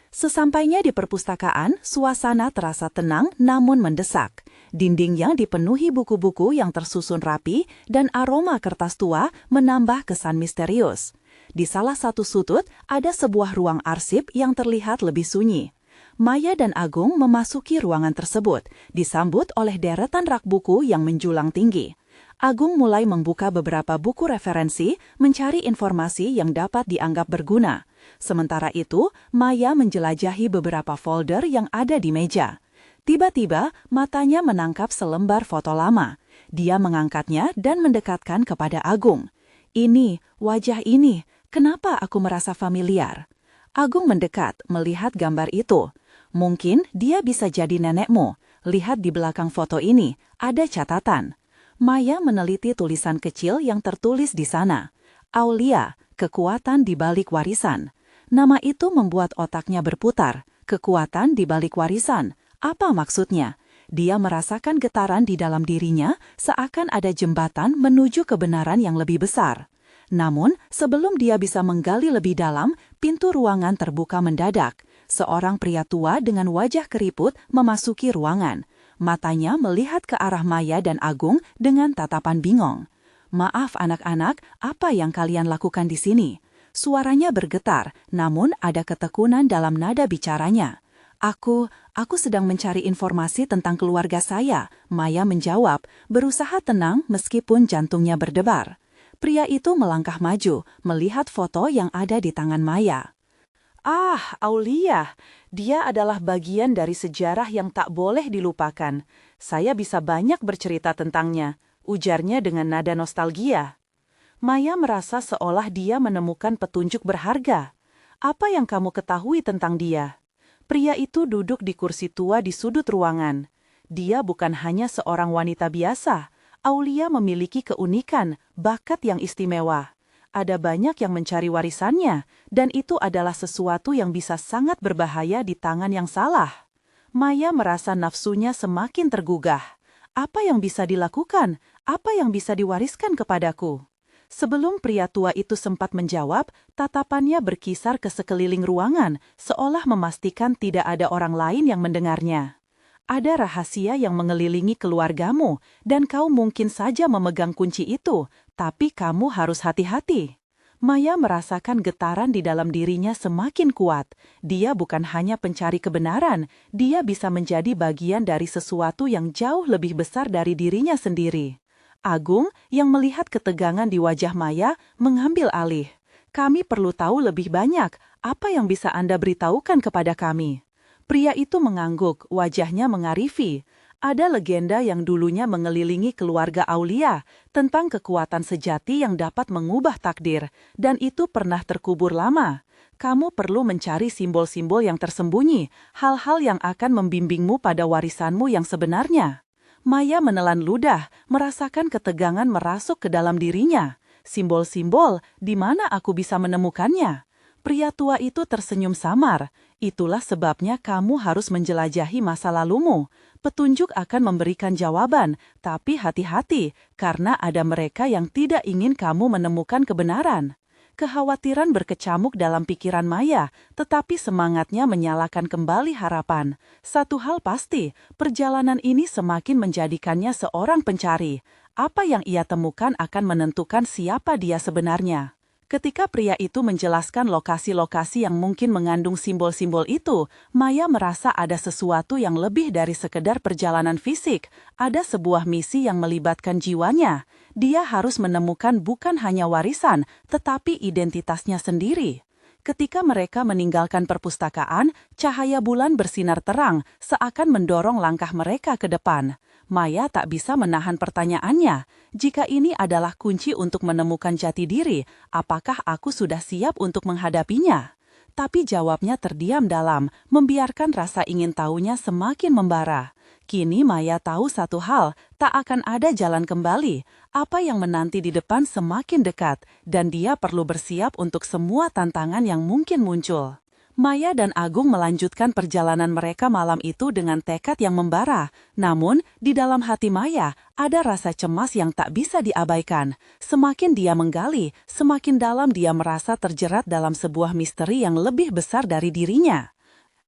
Sesampainya di perpustakaan, suasana terasa tenang namun mendesak. Dindingnya dipenuhi buku-buku yang tersusun rapi dan aroma kertas tua menambah kesan misterius. Di salah satu sudut ada sebuah ruang arsip yang terlihat lebih sunyi. Maya dan Agung memasuki ruangan tersebut, disambut oleh deretan rak buku yang menjulang tinggi. Agung mulai membuka beberapa buku referensi, mencari informasi yang dapat dianggap berguna. Sementara itu, Maya menjelajahi beberapa folder yang ada di meja. Tiba-tiba, matanya menangkap selembar foto lama. Dia mengangkatnya dan mendekatkan kepada Agung. Ini, wajah ini, kenapa aku merasa familiar? Agung mendekat, melihat gambar itu. Mungkin dia bisa jadi nenekmu. Lihat di belakang foto ini, ada catatan. Maya meneliti tulisan kecil yang tertulis di sana. Aulia, kekuatan di balik warisan. Nama itu membuat otaknya berputar. Kekuatan di balik warisan. Apa maksudnya? Dia merasakan getaran di dalam dirinya seakan ada jembatan menuju kebenaran yang lebih besar. Namun, sebelum dia bisa menggali lebih dalam, pintu ruangan terbuka mendadak. Seorang pria tua dengan wajah keriput memasuki ruangan. Matanya melihat ke arah Maya dan Agung dengan tatapan bingung. Maaf anak-anak, apa yang kalian lakukan di sini? Suaranya bergetar, namun ada ketekunan dalam nada bicaranya. Aku sedang mencari informasi tentang keluarga saya, Maya menjawab, berusaha tenang meskipun jantungnya berdebar. Pria itu melangkah maju, melihat foto yang ada di tangan Maya. Ah, Aulia, dia adalah bagian dari sejarah yang tak boleh dilupakan. Saya bisa banyak bercerita tentangnya, ujarnya dengan nada nostalgia. Maya merasa seolah dia menemukan petunjuk berharga. Apa yang kamu ketahui tentang dia? Pria itu duduk di kursi tua di sudut ruangan. Dia bukan hanya seorang wanita biasa. Aulia memiliki keunikan, bakat yang istimewa. Ada banyak yang mencari warisannya, dan itu adalah sesuatu yang bisa sangat berbahaya di tangan yang salah. Maya merasa nafsunya semakin tergugah. Apa yang bisa dilakukan? Apa yang bisa diwariskan kepadaku? Sebelum pria tua itu sempat menjawab, tatapannya berkisar ke sekeliling ruangan, seolah memastikan tidak ada orang lain yang mendengarnya. Ada rahasia yang mengelilingi keluargamu, dan kau mungkin saja memegang kunci itu, tapi kamu harus hati-hati. Maya merasakan getaran di dalam dirinya semakin kuat. Dia bukan hanya pencari kebenaran, dia bisa menjadi bagian dari sesuatu yang jauh lebih besar dari dirinya sendiri. Agung, yang melihat ketegangan di wajah Maya, mengambil alih. Kami perlu tahu lebih banyak. Apa yang bisa Anda beritahukan kepada kami? Pria itu mengangguk, wajahnya mengarifi. Ada legenda yang dulunya mengelilingi keluarga Aulia tentang kekuatan sejati yang dapat mengubah takdir, dan itu pernah terkubur lama. Kamu perlu mencari simbol-simbol yang tersembunyi, hal-hal yang akan membimbingmu pada warisanmu yang sebenarnya. Maya menelan ludah, merasakan ketegangan merasuk ke dalam dirinya. Simbol-simbol, di mana aku bisa menemukannya? Pria tua itu tersenyum samar. Itulah sebabnya kamu harus menjelajahi masa lalumu. Petunjuk akan memberikan jawaban, tapi hati-hati, karena ada mereka yang tidak ingin kamu menemukan kebenaran. Kekhawatiran berkecamuk dalam pikiran Maya, tetapi semangatnya menyalakan kembali harapan. Satu hal pasti, perjalanan ini semakin menjadikannya seorang pencari. Apa yang ia temukan akan menentukan siapa dia sebenarnya. Ketika pria itu menjelaskan lokasi-lokasi yang mungkin mengandung simbol-simbol itu, Maya merasa ada sesuatu yang lebih dari sekedar perjalanan fisik. Ada sebuah misi yang melibatkan jiwanya. Dia harus menemukan bukan hanya warisan, tetapi identitasnya sendiri. Ketika mereka meninggalkan perpustakaan, cahaya bulan bersinar terang, seakan mendorong langkah mereka ke depan. Maya tak bisa menahan pertanyaannya. Jika ini adalah kunci untuk menemukan jati diri, apakah aku sudah siap untuk menghadapinya? Tapi jawabnya terdiam dalam, membiarkan rasa ingin tahunya semakin membara. Kini Maya tahu satu hal, tak akan ada jalan kembali. Apa yang menanti di depan semakin dekat, dan dia perlu bersiap untuk semua tantangan yang mungkin muncul. Maya dan Agung melanjutkan perjalanan mereka malam itu dengan tekad yang membara. Namun, di dalam hati Maya, ada rasa cemas yang tak bisa diabaikan. Semakin dia menggali, semakin dalam dia merasa terjerat dalam sebuah misteri yang lebih besar dari dirinya.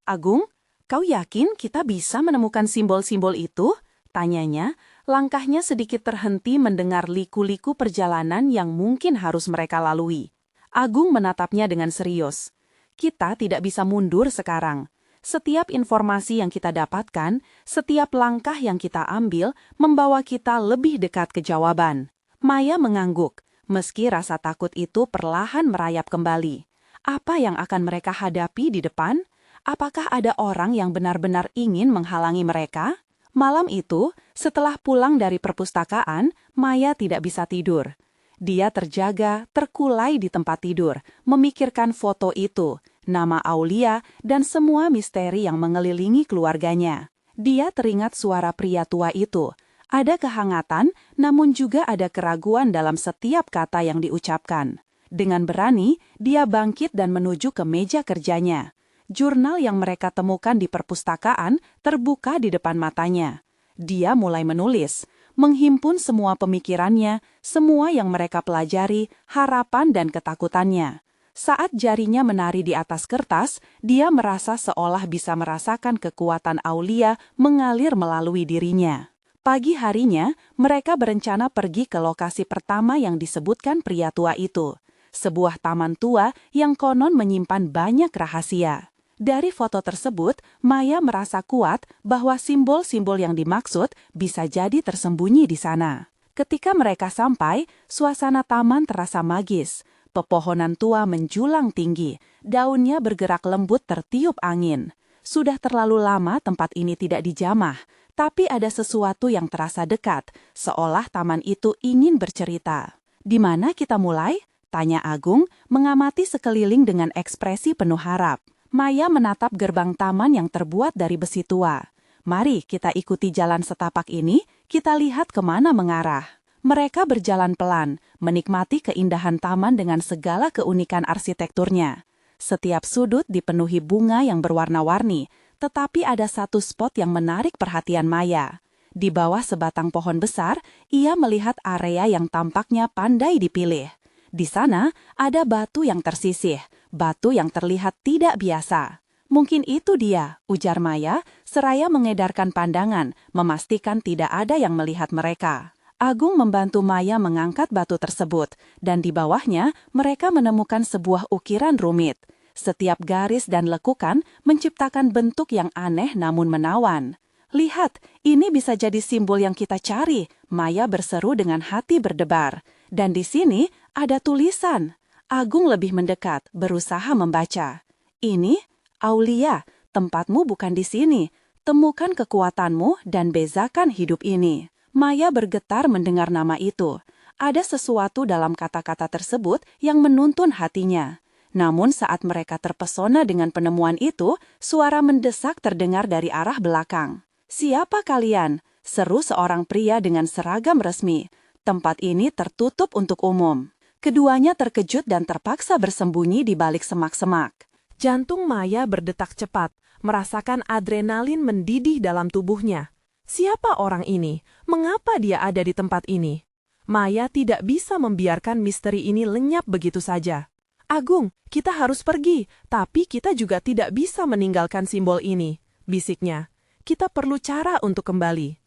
Agung, kau yakin kita bisa menemukan simbol-simbol itu? Tanyanya, langkahnya sedikit terhenti mendengar liku-liku perjalanan yang mungkin harus mereka lalui. Agung menatapnya dengan serius. Kita tidak bisa mundur sekarang. Setiap informasi yang kita dapatkan, setiap langkah yang kita ambil, membawa kita lebih dekat ke jawaban. Maya mengangguk, meski rasa takut itu perlahan merayap kembali. Apa yang akan mereka hadapi di depan? Apakah ada orang yang benar-benar ingin menghalangi mereka? Malam itu, setelah pulang dari perpustakaan, Maya tidak bisa tidur. Dia terjaga, terkulai di tempat tidur, memikirkan foto itu, nama Aulia, dan semua misteri yang mengelilingi keluarganya. Dia teringat suara pria tua itu. Ada kehangatan, namun juga ada keraguan dalam setiap kata yang diucapkan. Dengan berani, dia bangkit dan menuju ke meja kerjanya. Jurnal yang mereka temukan di perpustakaan terbuka di depan matanya. Dia mulai menulis, menghimpun semua pemikirannya, semua yang mereka pelajari, harapan dan ketakutannya. Saat jarinya menari di atas kertas, dia merasa seolah bisa merasakan kekuatan Aulia mengalir melalui dirinya. Pagi harinya, mereka berencana pergi ke lokasi pertama yang disebutkan pria tua itu. Sebuah taman tua yang konon menyimpan banyak rahasia. Dari foto tersebut, Maya merasa kuat bahwa simbol-simbol yang dimaksud bisa jadi tersembunyi di sana. Ketika mereka sampai, suasana taman terasa magis. Pepohonan tua menjulang tinggi, daunnya bergerak lembut tertiup angin. Sudah terlalu lama tempat ini tidak dijamah, tapi ada sesuatu yang terasa dekat, seolah taman itu ingin bercerita. Di mana kita mulai? Tanya Agung, mengamati sekeliling dengan ekspresi penuh harap. Maya menatap gerbang taman yang terbuat dari besi tua. Mari kita ikuti jalan setapak ini, kita lihat kemana mengarah. Mereka berjalan pelan, menikmati keindahan taman dengan segala keunikan arsitekturnya. Setiap sudut dipenuhi bunga yang berwarna-warni, tetapi ada satu spot yang menarik perhatian Maya. Di bawah sebatang pohon besar, ia melihat area yang tampaknya pandai dipilih. Di sana ada batu yang tersisih, batu yang terlihat tidak biasa. Mungkin itu dia, ujar Maya, seraya mengedarkan pandangan, memastikan tidak ada yang melihat mereka. Agung membantu Maya mengangkat batu tersebut, dan di bawahnya mereka menemukan sebuah ukiran rumit. Setiap garis dan lekukan menciptakan bentuk yang aneh namun menawan. Lihat, ini bisa jadi simbol yang kita cari, Maya berseru dengan hati berdebar. Dan di sini ada tulisan. Agung lebih mendekat, berusaha membaca. Ini, Aulia, tempatmu bukan di sini. Temukan kekuatanmu dan bezakan hidup ini. Maya bergetar mendengar nama itu. Ada sesuatu dalam kata-kata tersebut yang menuntun hatinya. Namun saat mereka terpesona dengan penemuan itu, suara mendesak terdengar dari arah belakang. "Siapa kalian?" seru seorang pria dengan seragam resmi. Tempat ini tertutup untuk umum. Keduanya terkejut dan terpaksa bersembunyi di balik semak-semak. Jantung Maya berdetak cepat, merasakan adrenalin mendidih dalam tubuhnya. Siapa orang ini? Mengapa dia ada di tempat ini? Maya tidak bisa membiarkan misteri ini lenyap begitu saja. "Agung, kita harus pergi, tapi kita juga tidak bisa meninggalkan simbol ini," bisiknya. "Kita perlu cara untuk kembali."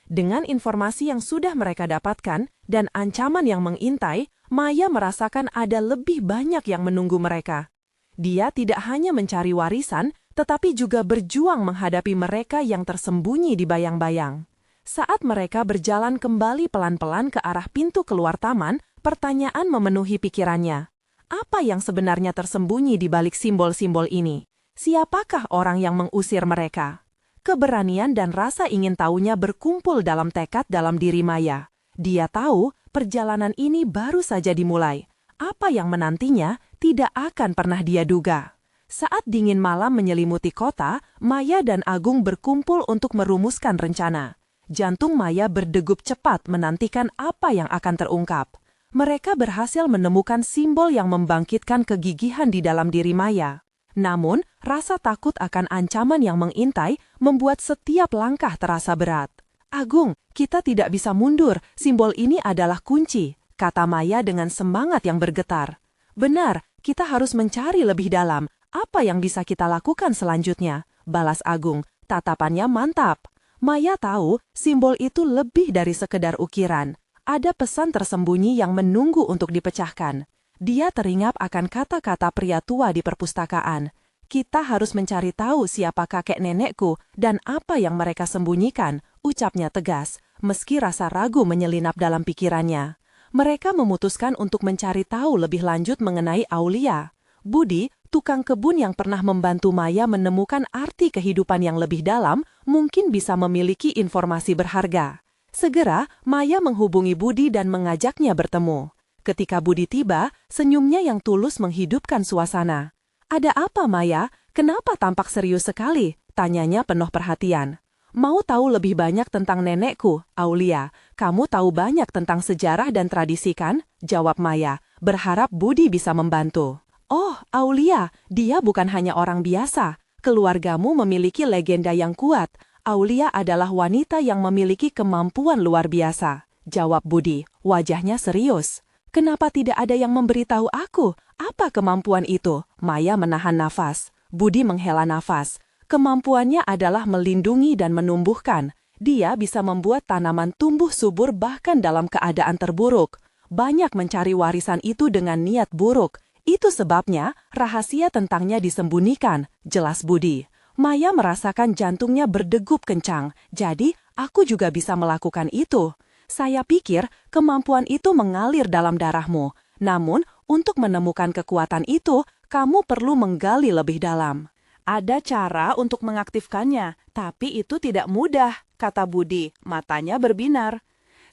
Dengan informasi yang sudah mereka dapatkan dan ancaman yang mengintai, Maya merasakan ada lebih banyak yang menunggu mereka. Dia tidak hanya mencari warisan, tetapi juga berjuang menghadapi mereka yang tersembunyi di bayang-bayang. Saat mereka berjalan kembali pelan-pelan ke arah pintu keluar taman, pertanyaan memenuhi pikirannya. Apa yang sebenarnya tersembunyi di balik simbol-simbol ini? Siapakah orang yang mengusir mereka? Keberanian dan rasa ingin tahunya berkumpul dalam tekad dalam diri Maya. Dia tahu perjalanan ini baru saja dimulai. Apa yang menantinya tidak akan pernah dia duga. Saat dingin malam menyelimuti kota, Maya dan Agung berkumpul untuk merumuskan rencana. Jantung Maya berdegup cepat menantikan apa yang akan terungkap. Mereka berhasil menemukan simbol yang membangkitkan kegigihan di dalam diri Maya. Namun, rasa takut akan ancaman yang mengintai membuat setiap langkah terasa berat. "Agung, kita tidak bisa mundur, simbol ini adalah kunci," kata Maya dengan semangat yang bergetar. "Benar, kita harus mencari lebih dalam. Apa yang bisa kita lakukan selanjutnya?" balas Agung, tatapannya mantap. Maya tahu simbol itu lebih dari sekedar ukiran. Ada pesan tersembunyi yang menunggu untuk dipecahkan. Dia teringat akan kata-kata pria tua di perpustakaan. "Kita harus mencari tahu siapa kakek nenekku dan apa yang mereka sembunyikan," ucapnya tegas, meski rasa ragu menyelinap dalam pikirannya. Mereka memutuskan untuk mencari tahu lebih lanjut mengenai Aulia. Budi, tukang kebun yang pernah membantu Maya menemukan arti kehidupan yang lebih dalam, mungkin bisa memiliki informasi berharga. Segera, Maya menghubungi Budi dan mengajaknya bertemu. Ketika Budi tiba, senyumnya yang tulus menghidupkan suasana. "Ada apa, Maya? Kenapa tampak serius sekali?" tanyanya penuh perhatian. "Mau tahu lebih banyak tentang nenekku, Aulia. Kamu tahu banyak tentang sejarah dan tradisi kan?" jawab Maya, berharap Budi bisa membantu. "Oh, Aulia, dia bukan hanya orang biasa. Keluargamu memiliki legenda yang kuat. Aulia adalah wanita yang memiliki kemampuan luar biasa," jawab Budi, wajahnya serius. "Kenapa tidak ada yang memberitahu aku? Apa kemampuan itu?" Maya menahan nafas. Budi menghela nafas. Kemampuannya adalah melindungi dan menumbuhkan. Dia bisa membuat tanaman tumbuh subur bahkan dalam keadaan terburuk. Banyak mencari warisan itu dengan niat buruk. Itu sebabnya rahasia tentangnya disembunyikan, jelas Budi. Maya merasakan jantungnya berdegup kencang. "Jadi, aku juga bisa melakukan itu. Saya pikir kemampuan itu mengalir dalam darahmu. Namun, untuk menemukan kekuatan itu, kamu perlu menggali lebih dalam." "Ada cara untuk mengaktifkannya, tapi itu tidak mudah," kata Budi, matanya berbinar.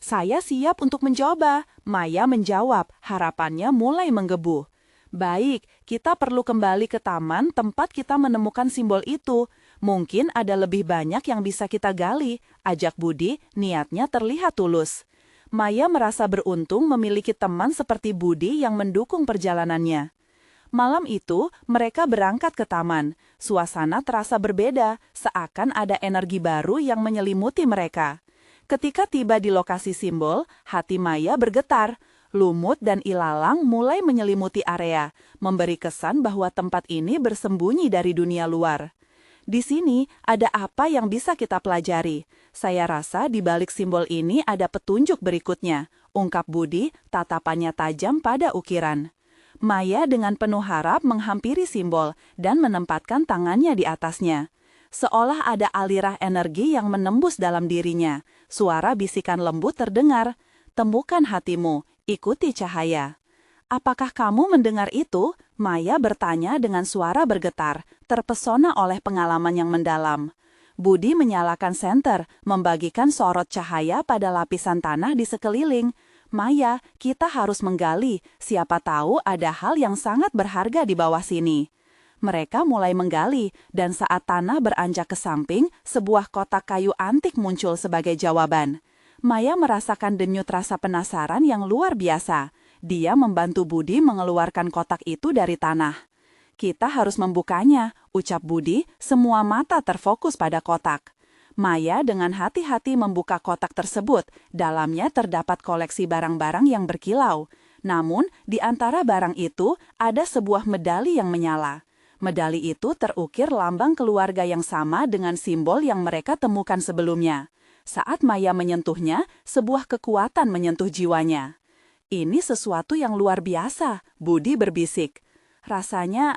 Saya siap untuk mencoba, Maya menjawab, harapannya mulai menggebu. Baik, kita perlu kembali ke taman tempat kita menemukan simbol itu. Mungkin ada lebih banyak yang bisa kita gali, ajak Budi, niatnya terlihat tulus. Maya merasa beruntung memiliki teman seperti Budi yang mendukung perjalanannya. Malam itu, mereka berangkat ke taman. Suasana terasa berbeda, seakan ada energi baru yang menyelimuti mereka. Ketika tiba di lokasi simbol, hati Maya bergetar. Lumut dan ilalang mulai menyelimuti area, memberi kesan bahwa tempat ini bersembunyi dari dunia luar. Di sini, ada apa yang bisa kita pelajari? Saya rasa di balik simbol ini ada petunjuk berikutnya, ungkap Budi, tatapannya tajam pada ukiran. Maya dengan penuh harap menghampiri simbol dan menempatkan tangannya di atasnya. Seolah ada alirah energi yang menembus dalam dirinya. Suara bisikan lembut terdengar, "Temukan hatimu, ikuti cahaya." "Apakah kamu mendengar itu?" Maya bertanya dengan suara bergetar, terpesona oleh pengalaman yang mendalam. Budi menyalakan senter, membagikan sorot cahaya pada lapisan tanah di sekeliling. "Maya, kita harus menggali, siapa tahu ada hal yang sangat berharga di bawah sini." Mereka mulai menggali, dan saat tanah beranjak ke samping, sebuah kotak kayu antik muncul sebagai jawaban. Maya merasakan denyut rasa penasaran yang luar biasa. Dia membantu Budi mengeluarkan kotak itu dari tanah. "Kita harus membukanya," ucap Budi, semua mata terfokus pada kotak. Maya dengan hati-hati membuka kotak tersebut. Dalamnya terdapat koleksi barang-barang yang berkilau. Namun, di antara barang itu ada sebuah medali yang menyala. Medali itu terukir lambang keluarga yang sama dengan simbol yang mereka temukan sebelumnya. Saat Maya menyentuhnya, sebuah kekuatan menyentuh jiwanya. "Ini sesuatu yang luar biasa," Budi berbisik. Rasanya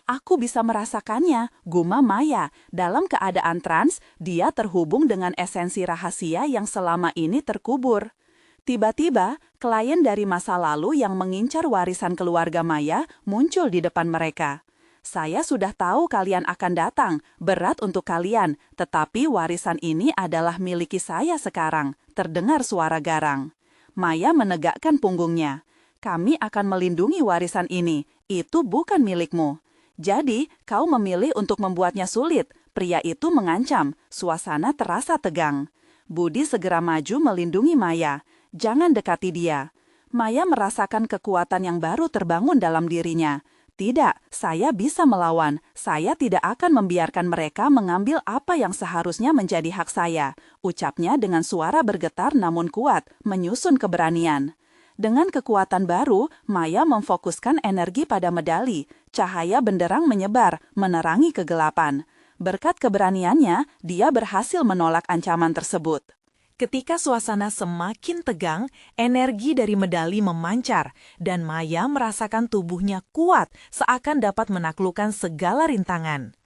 aku bisa merasakannya," gumam Maya. Dalam keadaan trans, dia terhubung dengan esensi rahasia yang selama ini terkubur. Tiba-tiba, klien dari masa lalu yang mengincar warisan keluarga Maya muncul di depan mereka. "Saya sudah tahu kalian akan datang, berat untuk kalian, tetapi warisan ini adalah miliki saya sekarang," terdengar suara garang. Maya menegakkan punggungnya. "Kami akan melindungi warisan ini, itu bukan milikmu." "Jadi, kau memilih untuk membuatnya sulit," pria itu mengancam. Suasana terasa tegang. Budi segera maju melindungi Maya. "Jangan dekati dia." Maya merasakan kekuatan yang baru terbangun dalam dirinya. "Tidak, saya bisa melawan. Saya tidak akan membiarkan mereka mengambil apa yang seharusnya menjadi hak saya," ucapnya dengan suara bergetar namun kuat, menyusun keberanian. Dengan kekuatan baru, Maya memfokuskan energi pada medali. Cahaya benderang menyebar, menerangi kegelapan. Berkat keberaniannya, dia berhasil menolak ancaman tersebut. Ketika suasana semakin tegang, energi dari medali memancar, dan Maya merasakan tubuhnya kuat seakan dapat menaklukkan segala rintangan.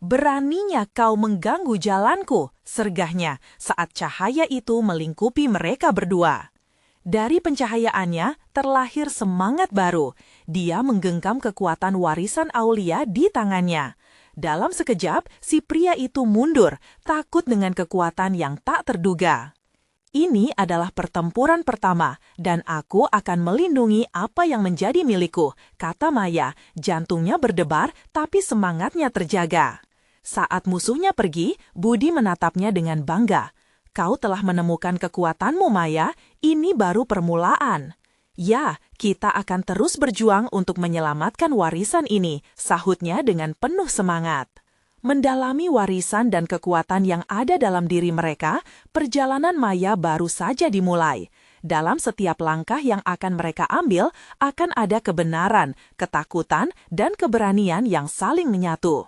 "Beraninya kau mengganggu jalanku," sergahnya saat cahaya itu melingkupi mereka berdua. Dari pencahayaannya terlahir semangat baru. Dia menggenggam kekuatan warisan Aulia di tangannya. Dalam sekejap, si pria itu mundur, takut dengan kekuatan yang tak terduga. "Ini adalah pertempuran pertama, dan aku akan melindungi apa yang menjadi milikku," kata Maya. Jantungnya berdebar, tapi semangatnya terjaga. Saat musuhnya pergi, Budi menatapnya dengan bangga. "Kau telah menemukan kekuatanmu, Maya. Ini baru permulaan." "Ya, kita akan terus berjuang untuk menyelamatkan warisan ini," sahutnya dengan penuh semangat. Mendalami warisan dan kekuatan yang ada dalam diri mereka, perjalanan Maya baru saja dimulai. Dalam setiap langkah yang akan mereka ambil, akan ada kebenaran, ketakutan, dan keberanian yang saling menyatu.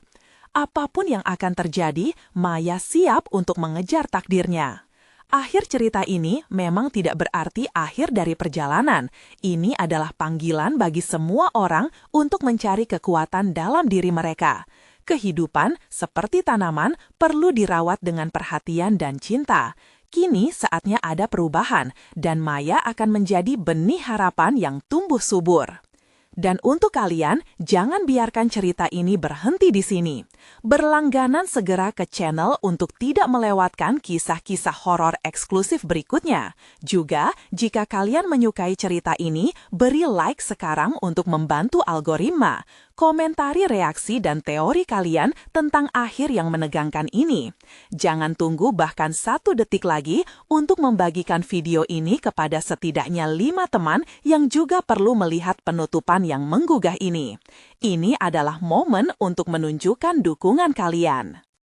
Apapun yang akan terjadi, Maya siap untuk mengejar takdirnya. Akhir cerita ini memang tidak berarti akhir dari perjalanan. Ini adalah panggilan bagi semua orang untuk mencari kekuatan dalam diri mereka. Kehidupan, seperti tanaman, perlu dirawat dengan perhatian dan cinta. Kini saatnya ada perubahan, dan Maya akan menjadi benih harapan yang tumbuh subur. Dan untuk kalian, jangan biarkan cerita ini berhenti di sini. Berlangganan segera ke channel untuk tidak melewatkan kisah-kisah horor eksklusif berikutnya. Juga, jika kalian menyukai cerita ini, beri like sekarang untuk membantu algoritma. Komentari reaksi dan teori kalian tentang akhir yang menegangkan ini. Jangan tunggu bahkan 1 detik lagi untuk membagikan video ini kepada setidaknya 5 teman yang juga perlu melihat penutupan yang menggugah ini. Ini adalah momen untuk menunjukkan dukungan kalian.